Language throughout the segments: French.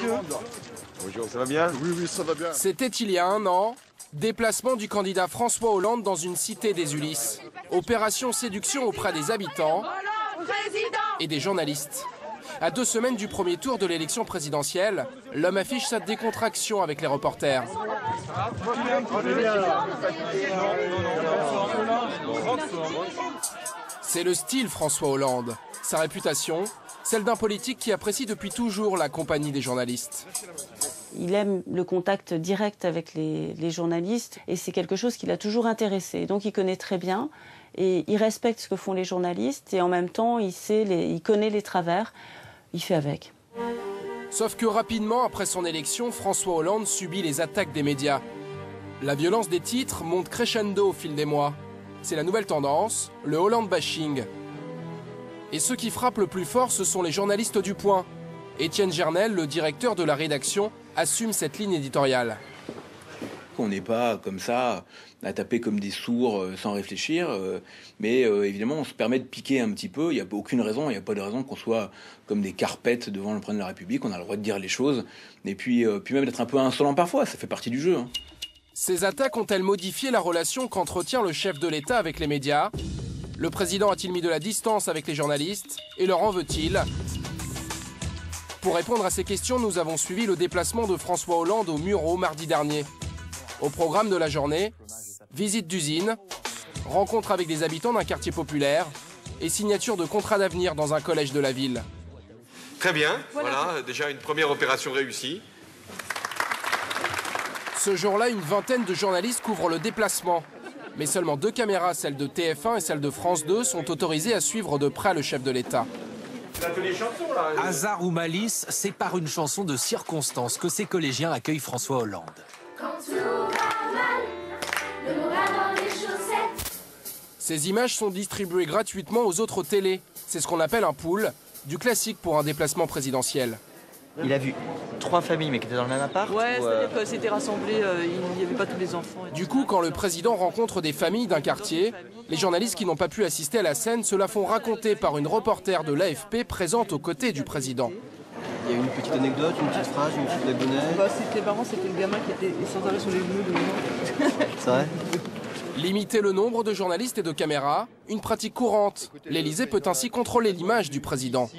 monsieur. Bonjour, ça va bien? Oui, ça va bien. C'était il y a un an. Déplacement du candidat François Hollande dans une cité des Ulysses. Opération séduction auprès des habitants et des journalistes. À 2 semaines du premier tour de l'élection présidentielle, l'homme affiche sa décontraction avec les reporters. C'est le style François Hollande. Sa réputation, celle d'un politique qui apprécie depuis toujours la compagnie des journalistes. Il aime le contact direct avec les journalistes et c'est quelque chose qui l'a toujours intéressé. Donc il connaît très bien et il respecte ce que font les journalistes et en même temps il connaît les travers, il fait avec. Sauf que rapidement après son élection, François Hollande subit les attaques des médias. La violence des titres monte crescendo au fil des mois. C'est la nouvelle tendance, le Hollande bashing. Et ceux qui frappent le plus fort, ce sont les journalistes du Point. Étienne Gernel, le directeur de la rédaction, assume cette ligne éditoriale. On n'est pas comme ça à taper comme des sourds sans réfléchir, mais évidemment on se permet de piquer un petit peu. Il n'y a aucune raison, il n'y a pas de raison qu'on soit comme des carpettes devant le président de la République. On a le droit de dire les choses et puis même d'être un peu insolent parfois, ça fait partie du jeu. Ces attaques ont-elles modifié la relation qu'entretient le chef de l'État avec les médias? Le président a-t-il mis de la distance avec les journalistes et leur en veut-il? Pour répondre à ces questions, nous avons suivi le déplacement de François Hollande au Mureau mardi dernier. Au programme de la journée, visite d'usine, rencontre avec des habitants d'un quartier populaire et signature de contrat d'avenir dans un collège de la ville. Très bien, voilà déjà une première opération réussie. Ce jour-là, une vingtaine de journalistes couvrent le déplacement. Mais seulement 2 caméras, celle de TF1 et celle de France 2, sont autorisées à suivre de près le chef de l'État. Hasard ou malice, c'est par une chanson de circonstance que ces collégiens accueillent François Hollande. Ces images sont distribuées gratuitement aux autres télés. C'est ce qu'on appelle un pool, du classique pour un déplacement présidentiel. Il a vu 3 familles mais qui étaient dans le même appart? Ouais, c'est-à-dire que c'était rassemblé, il n'y avait pas tous les enfants. Du coup, quand le président rencontre des familles d'un quartier, les journalistes qui n'ont pas pu assister à la scène se la font raconter par une reporter de l'AFP présente aux côtés du président. Il y a une petite anecdote, une petite phrase, une petite blagounette. C'était marrant, c'était le gamin qui était sans arrêt sur les genoux de moi. C'est vrai? Limiter le nombre de journalistes et de caméras, une pratique courante. L'Élysée peut ainsi contrôler l'image du président.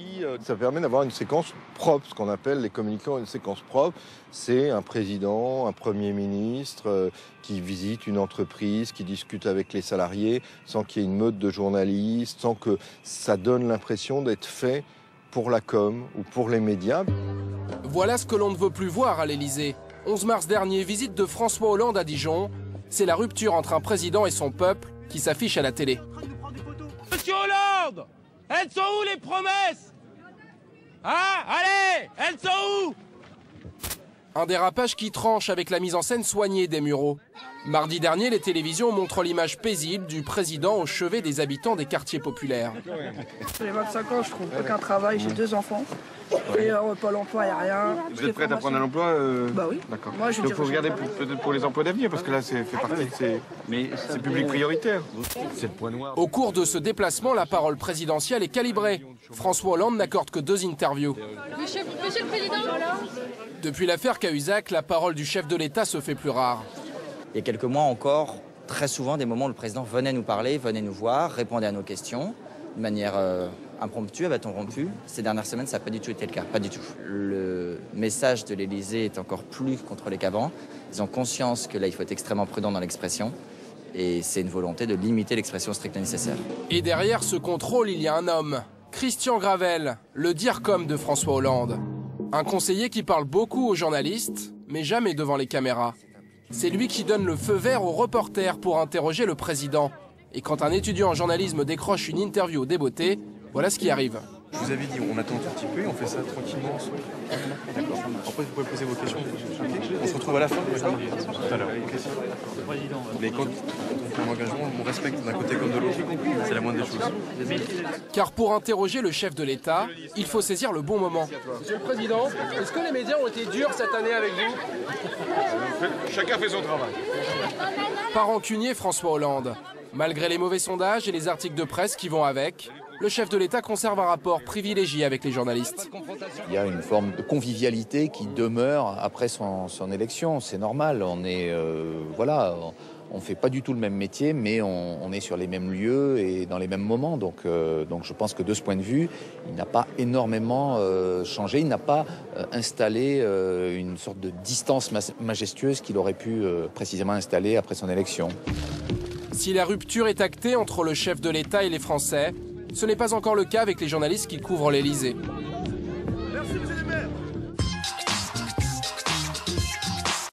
Ça permet d'avoir une séquence propre, ce qu'on appelle les communicants une séquence propre. C'est un président, un premier ministre qui visite une entreprise, qui discute avec les salariés sans qu'il y ait une meute de journalistes, sans que ça donne l'impression d'être fait pour la com ou pour les médias. Voilà ce que l'on ne veut plus voir à l'Élysée. 11 mars dernier, visite de François Hollande à Dijon. C'est la rupture entre un président et son peuple qui s'affiche à la télé. Monsieur Hollande, elles sont où les promesses? Hein? Allez, elles sont où? Un dérapage qui tranche avec la mise en scène soignée des Mureaux. Mardi dernier, les télévisions montrent l'image paisible du président au chevet des habitants des quartiers populaires. J'ai 25 ans, je trouve aucun travail, j'ai 2 enfants. Et Pôle emploi, il n'y a rien. Vous êtes prête à prendre un emploi? Bah oui. D'accord. Moi, je donc il faut regarder peut-être pour les emplois d'avenir, parce que là, c'est fait partie de ces publics prioritaires. C'est le point noir. Au cours de ce déplacement, la parole présidentielle est calibrée. François Hollande n'accorde que 2 interviews. Monsieur le Président. Depuis l'affaire Cahuzac, la parole du chef de l'État se fait plus rare. Il y a quelques mois encore, très souvent, des moments où le président venait nous parler, venait nous voir, répondait à nos questions de manière impromptue, à bâton rompu. Ces dernières semaines, ça n'a pas du tout été le cas, pas du tout. Le message de l'Élysée est encore plus contrôlé qu'avant. Ils ont conscience que là, il faut être extrêmement prudent dans l'expression. Et c'est une volonté de limiter l'expression strictement nécessaire. Et derrière ce contrôle, il y a un homme, Christian Gravel, le DIRCOM de François Hollande. Un conseiller qui parle beaucoup aux journalistes, mais jamais devant les caméras. C'est lui qui donne le feu vert aux reporters pour interroger le président. Et quand un étudiant en journalisme décroche une interview au débeauté, voilà ce qui arrive. Je vous avais dit, on attend un tout petit peu et on fait ça tranquillement. D'accord. Après, vous pouvez poser vos questions. On se retrouve à la fin, d'accord? Tout à l'heure. Mais quand on prend l'engagement, on respecte d'un côté comme de l'autre. C'est la moindre des choses. Car pour interroger le chef de l'État, il faut saisir le bon moment. Monsieur le Président, est-ce que les médias ont été durs cette année avec vous? Chacun fait son travail. Pas rancunier François Hollande. Malgré les mauvais sondages et les articles de presse qui vont avec, le chef de l'État conserve un rapport privilégié avec les journalistes. Il y a une forme de convivialité qui demeure après son élection. C'est normal, on est... voilà, on ne fait pas du tout le même métier, mais on est sur les mêmes lieux et dans les mêmes moments. Donc je pense que de ce point de vue, il n'a pas énormément changé. Il n'a pas installé une sorte de distance majestueuse qu'il aurait pu précisément installer après son élection. Si la rupture est actée entre le chef de l'État et les Français, ce n'est pas encore le cas avec les journalistes qui couvrent l'Élysée.